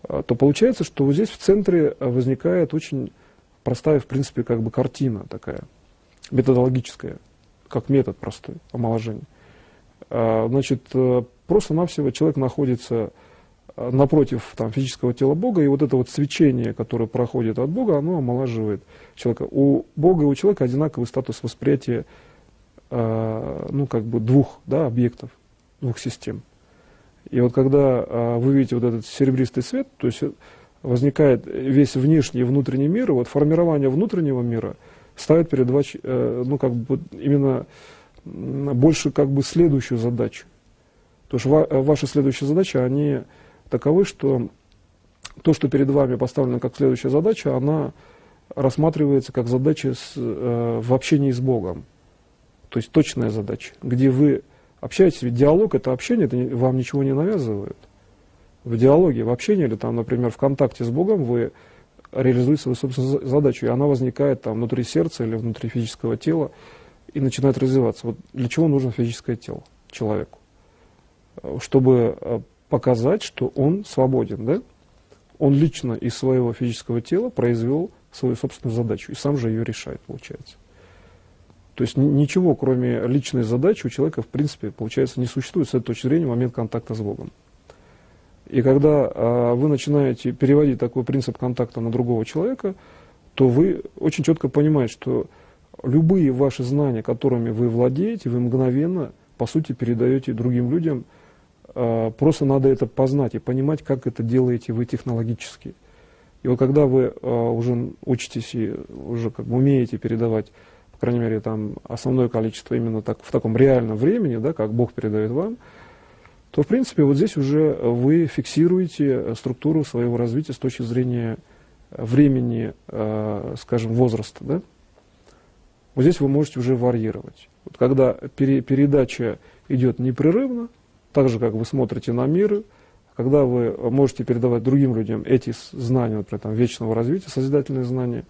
то получается, что вот здесь в центре возникает очень простая, в принципе, как бы картина такая, методологическая, как метод простой омоложения. Значит, просто-навсего человек находится напротив физического тела Бога, и вот это вот свечение, которое проходит от Бога, оно омолаживает человека. У Бога и у человека одинаковый статус восприятия двух объектов, двух систем. И вот когда вы видите вот этот серебристый свет, то есть возникает весь внешний и внутренний мир, и вот формирование внутреннего мира ставит перед вами именно больше следующую задачу. Потому что ваши следующие задачи, они таковы, что то, что перед вами поставлено как следующая задача, она рассматривается как задача в общении с Богом. То есть точная задача, где вы общаетесь, ведь диалог — это общение, это вам ничего не навязывают. В диалоге, в общении или, например, в контакте с Богом вы реализуете свою собственную задачу, и она возникает внутри сердца или внутри физического тела и начинает развиваться. Вот для чего нужно физическое тело человеку? Чтобы показать, что он свободен, да? Он лично из своего физического тела произвел свою собственную задачу и сам же ее решает, получается. То есть ничего, кроме личной задачи, у человека, в принципе, получается, не существует с этой точки зрения в момент контакта с Богом. И когда вы начинаете переводить такой принцип контакта на другого человека, то вы очень четко понимаете, что любые ваши знания, которыми вы владеете, вы мгновенно, по сути, передаете другим людям. Просто надо это познать и понимать, как это делаете вы технологически. И вот когда вы уже учитесь и уже умеете передавать, по крайней мере, основное количество именно в таком реальном времени, да, как Бог передает вам, то, в принципе, вот здесь уже вы фиксируете структуру своего развития с точки зрения времени, скажем, возраста. Да? Вот здесь вы можете уже варьировать. Вот когда передача идет непрерывно, так же, как вы смотрите на мир, когда вы можете передавать другим людям эти знания, например, вечного развития, созидательные знания,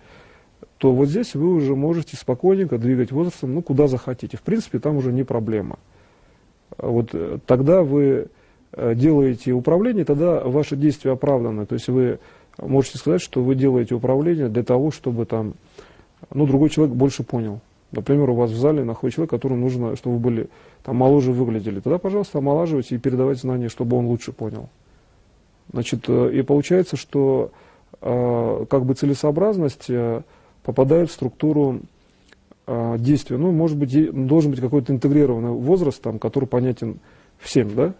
то вот здесь вы уже можете спокойненько двигать возрастом, куда захотите. В принципе, там уже не проблема. Вот тогда вы делаете управление, тогда ваши действия оправданы. То есть вы можете сказать, что вы делаете управление для того, чтобы другой человек больше понял. Например, у вас в зале находится человек, которому нужно, чтобы вы были моложе выглядели. Тогда, пожалуйста, омолаживайте и передавайте знания, чтобы он лучше понял. Значит, и получается, что целесообразность попадает в структуру действия. Может быть, должен быть какой-то интегрированный возраст, который понятен всем, да?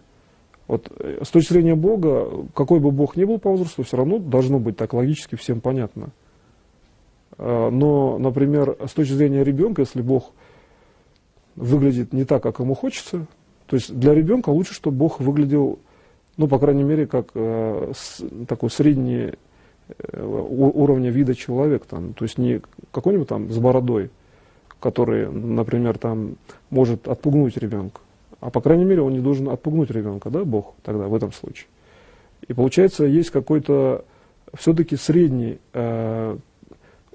Вот, с точки зрения Бога, какой бы Бог ни был по возрасту, все равно должно быть так логически всем понятно. Но, например, с точки зрения ребенка, если Бог выглядит не так, как ему хочется, то есть для ребенка лучше, чтобы Бог выглядел, по крайней мере, как такой средний уровня вида человек, то есть не какой-нибудь с бородой, который, например, может отпугнуть ребенка, а по крайней мере он не должен отпугнуть ребенка, да, Бог тогда в этом случае. И получается, есть какой-то все-таки средний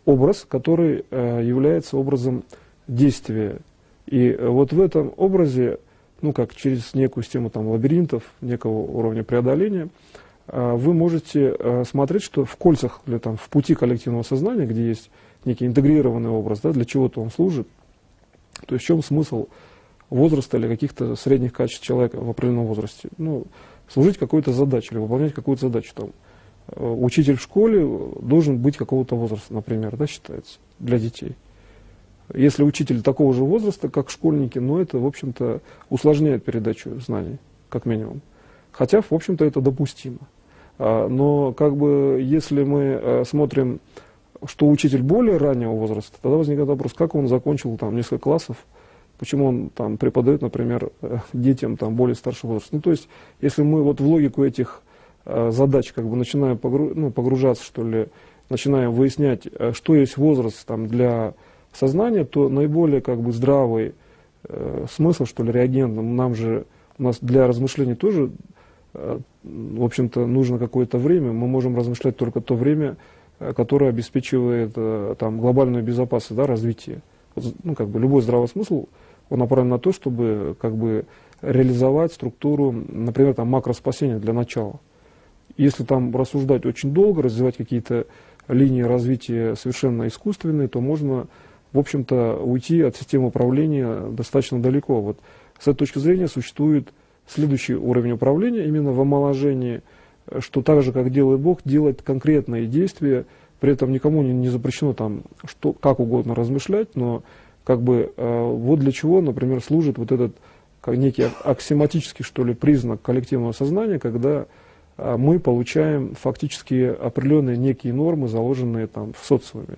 образ, который является образом действия. И вот в этом образе, как через некую систему лабиринтов, некого уровня преодоления, вы можете смотреть, что в кольцах или в пути коллективного сознания, где есть некий интегрированный образ, да, для чего-то он служит, то есть в чем смысл возраста или каких-то средних качеств человека в определенном возрасте? Служить какой-то задаче или выполнять какую-то задачу. Учитель в школе должен быть какого-то возраста, например, да, считается, для детей. Если учитель такого же возраста, как школьники, это, в общем-то, усложняет передачу знаний, как минимум. Хотя, в общем-то, это допустимо. Но, если мы смотрим, что учитель более раннего возраста, тогда возникает вопрос, как он закончил несколько классов, почему он преподает, например, детям более старшего возраста. То есть, если мы в логику этих задач начинаем погружаться, что ли, начинаем выяснять, что есть возраст для сознания, то наиболее здравый смысл, что ли, реагент, у нас для размышлений тоже, в общем-то, нужно какое-то время, мы можем размышлять только то время, которое обеспечивает глобальную безопасность, да, развитие. Любой здравый смысл Он направлен на то, чтобы как бы реализовать структуру, например, там, макроспасения для начала. Если там рассуждать очень долго, развивать какие-то линии развития совершенно искусственные, то можно, в общем-то, уйти от системы управления достаточно далеко. Вот с этой точки зрения существует следующий уровень управления, именно в омоложении, что так же, как делает Бог, делать конкретные действия, при этом никому не запрещено там что, как угодно размышлять, но как бы вот для чего, например, служит вот этот как некий аксиоматический, что ли, признак коллективного сознания, когда мы получаем фактически определенные некие нормы, заложенные там в социуме,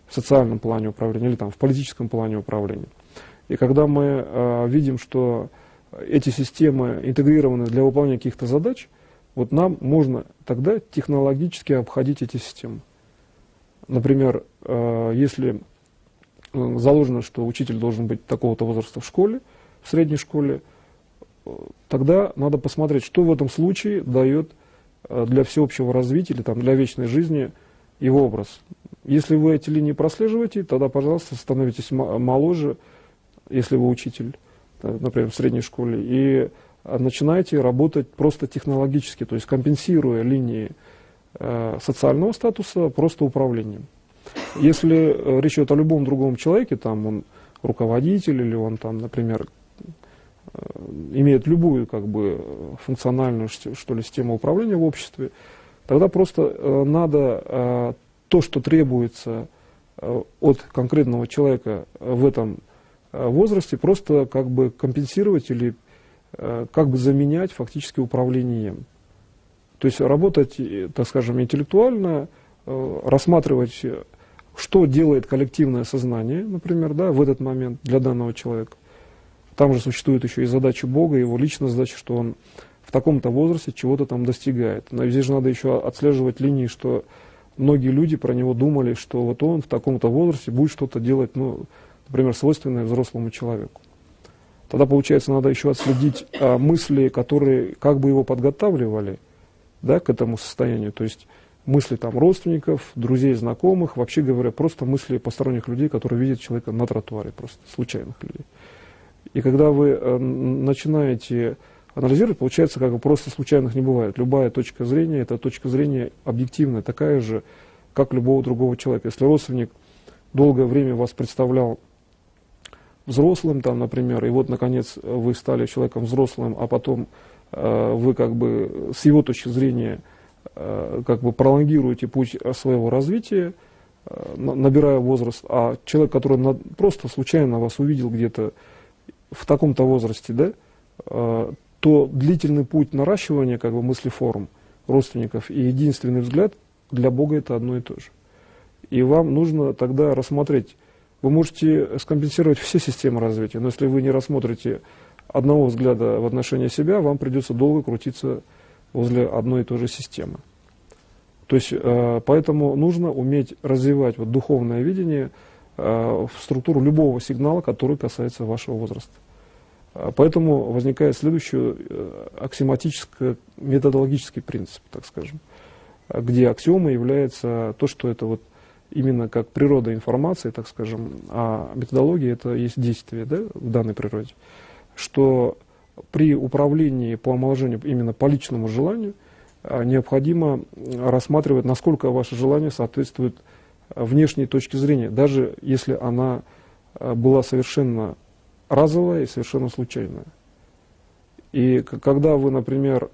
в социальном плане управления или там в политическом плане управления. И когда мы видим, что эти системы интегрированы для выполнения каких-то задач, вот нам можно тогда технологически обходить эти системы. Например, если заложено, что учитель должен быть такого-то возраста в школе, в средней школе, тогда надо посмотреть, что в этом случае дает для всеобщего развития или там, для вечной жизни его образ. Если вы эти линии прослеживаете, тогда, пожалуйста, становитесь моложе, если вы учитель, например, в средней школе, и начинаете работать просто технологически, то есть компенсируя линии социального статуса просто управлением. Если речь идет о любом другом человеке, там он руководитель или он там, например, имеет любую как бы функциональную что ли систему управления в обществе, тогда просто надо то, что требуется от конкретного человека в этом возрасте, просто как бы компенсировать или как бы заменять фактически управлением. То есть работать, так скажем, интеллектуально, рассматривать, что делает коллективное сознание, например, да, в этот момент для данного человека. Там же существует еще и задача Бога, его личная задача, что он в таком-то возрасте чего-то там достигает. Но здесь же надо еще отслеживать линии, что многие люди про него думали, что вот он в таком-то возрасте будет что-то делать, ну, например, свойственное взрослому человеку. Тогда, получается, надо еще отследить мысли, которые как бы его подготавливали, да, к этому состоянию. То есть мысли там родственников, друзей, знакомых, вообще говоря, просто мысли посторонних людей, которые видят человека на тротуаре, просто случайных людей. И когда вы начинаете анализировать, получается, как бы просто случайных не бывает. Любая точка зрения – это точка зрения объективная, такая же, как любого другого человека. Если родственник долгое время вас представлял взрослым, там, например, и вот, наконец, вы стали человеком взрослым, а потом вы как бы с его точки зрения как бы пролонгируете путь своего развития, набирая возраст, а человек, который просто случайно вас увидел где-то в таком-то возрасте, да, то длительный путь наращивания как бы мыслеформ родственников и единственный взгляд для Бога это одно и то же. И вам нужно тогда рассмотреть, вы можете скомпенсировать все системы развития, но если вы не рассмотрите одного взгляда в отношении себя, вам придется долго крутиться возле одной и той же системы. То есть, поэтому нужно уметь развивать вот духовное видение в структуру любого сигнала, который касается вашего возраста. Поэтому возникает следующий аксиоматический, методологический принцип, так скажем, где аксиомой является то, что это вот именно как природа информации, так скажем, а методология это есть действие, да, в данной природе, что при управлении по омоложению именно по личному желанию необходимо рассматривать, насколько ваше желание соответствует внешней точке зрения, даже если она была совершенно разовая и совершенно случайная. И когда вы, например,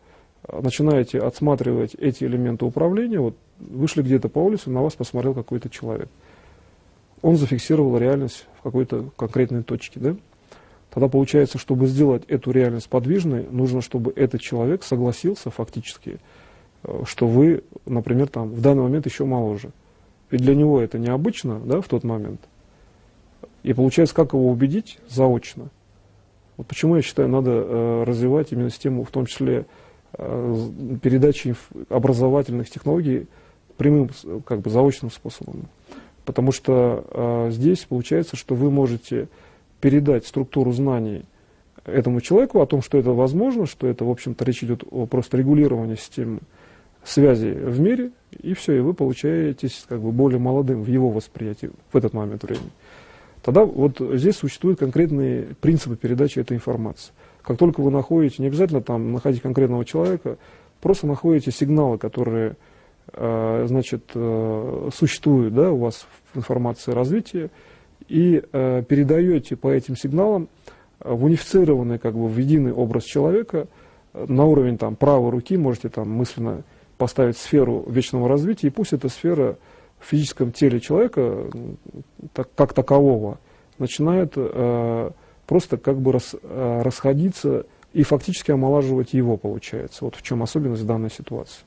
начинаете отсматривать эти элементы управления, вот вышли где-то по улице, на вас посмотрел какой-то человек. Он зафиксировал реальность в какой-то конкретной точке, да? Тогда получается, чтобы сделать эту реальность подвижной, нужно, чтобы этот человек согласился фактически, что вы, например, там, в данный момент еще моложе. Ведь для него это необычно, да, в тот момент. И получается, как его убедить заочно? Вот почему я считаю, надо развивать именно систему, в том числе передачи образовательных технологий прямым, как бы заочным способом. Потому что здесь получается, что вы можете передать структуру знаний этому человеку о том, что это возможно, что это, в общем-то, речь идет о просто регулировании системы связи в мире, и все, и вы получаетесь как бы более молодым в его восприятии в этот момент времени. Тогда вот здесь существуют конкретные принципы передачи этой информации. Как только вы находите, не обязательно там находить конкретного человека, просто находите сигналы, которые значит, существуют, да, у вас в информации развития, и передаете по этим сигналам в унифицированный, как бы в единый образ человека на уровень там, правой руки, можете там мысленно поставить сферу вечного развития, и пусть эта сфера в физическом теле человека, как такового, начинает просто как бы расходиться и фактически омолаживать его, получается. Вот в чем особенность данной ситуации.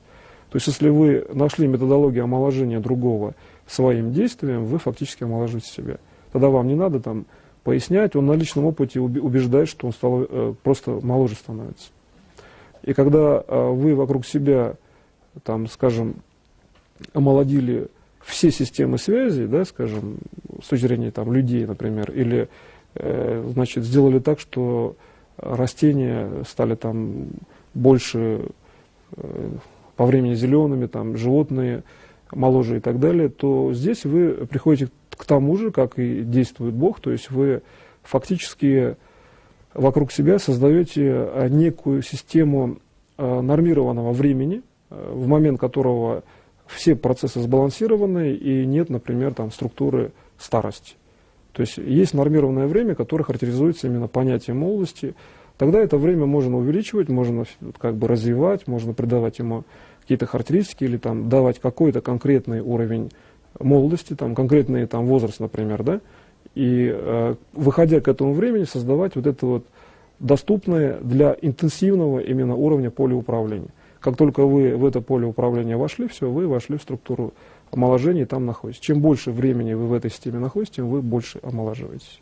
То есть, если вы нашли методологию омоложения другого своим действием, вы фактически омоложите себя. Тогда вам не надо там пояснять, он на личном опыте убеждает, что он стал, просто моложе становится. И когда вы вокруг себя, там, скажем, омолодили все системы связи, да, скажем, с точки зрения там, людей, например, или значит, сделали так, что растения стали там больше по времени зелеными, там, животные моложе и так далее, то здесь вы приходите к тому же, как и действует Бог, то есть вы фактически вокруг себя создаете некую систему нормированного времени, в момент которого все процессы сбалансированы и нет, например, там, структуры старости. То есть есть нормированное время, которое характеризуется именно понятием молодости. Тогда это время можно увеличивать, можно как бы развивать, можно придавать ему какие-то характеристики или там, давать какой-то конкретный уровень молодости, там, конкретный там, возраст, например, да, и выходя к этому времени создавать вот это вот доступное для интенсивного именно уровня поля управления. Как только вы в это поле управления вошли, все, вы вошли в структуру омоложения и там находитесь. Чем больше времени вы в этой системе находитесь, тем вы больше омолаживаетесь.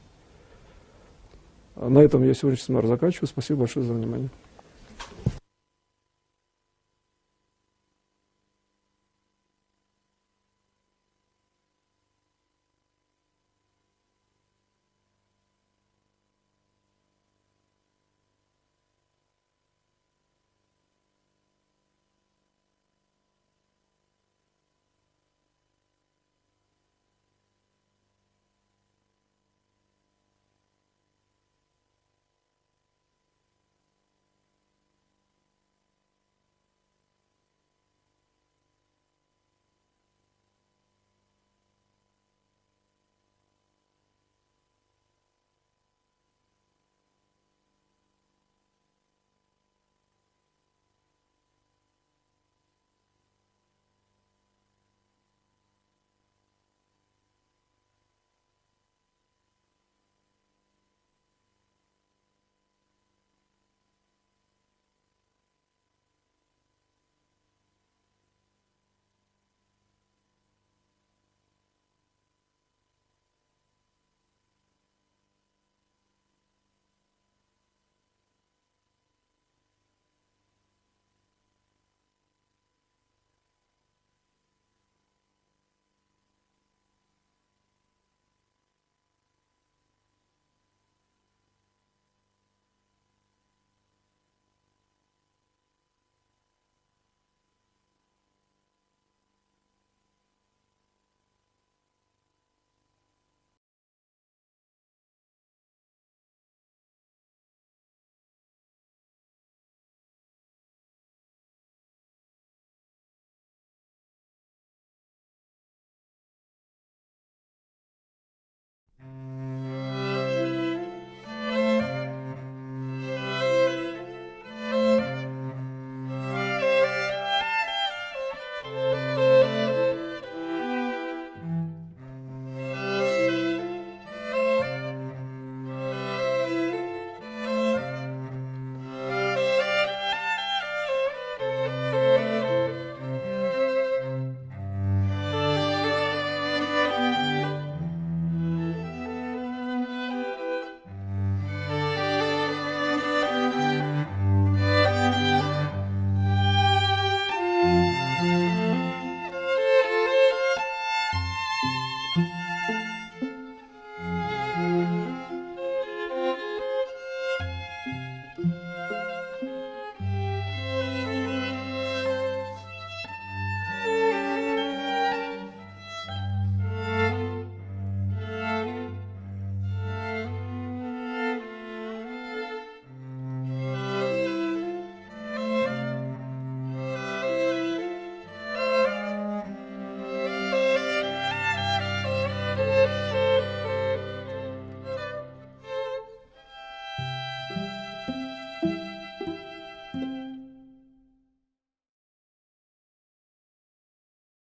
На этом я сегодняшний семинар заканчиваю. Спасибо большое за внимание.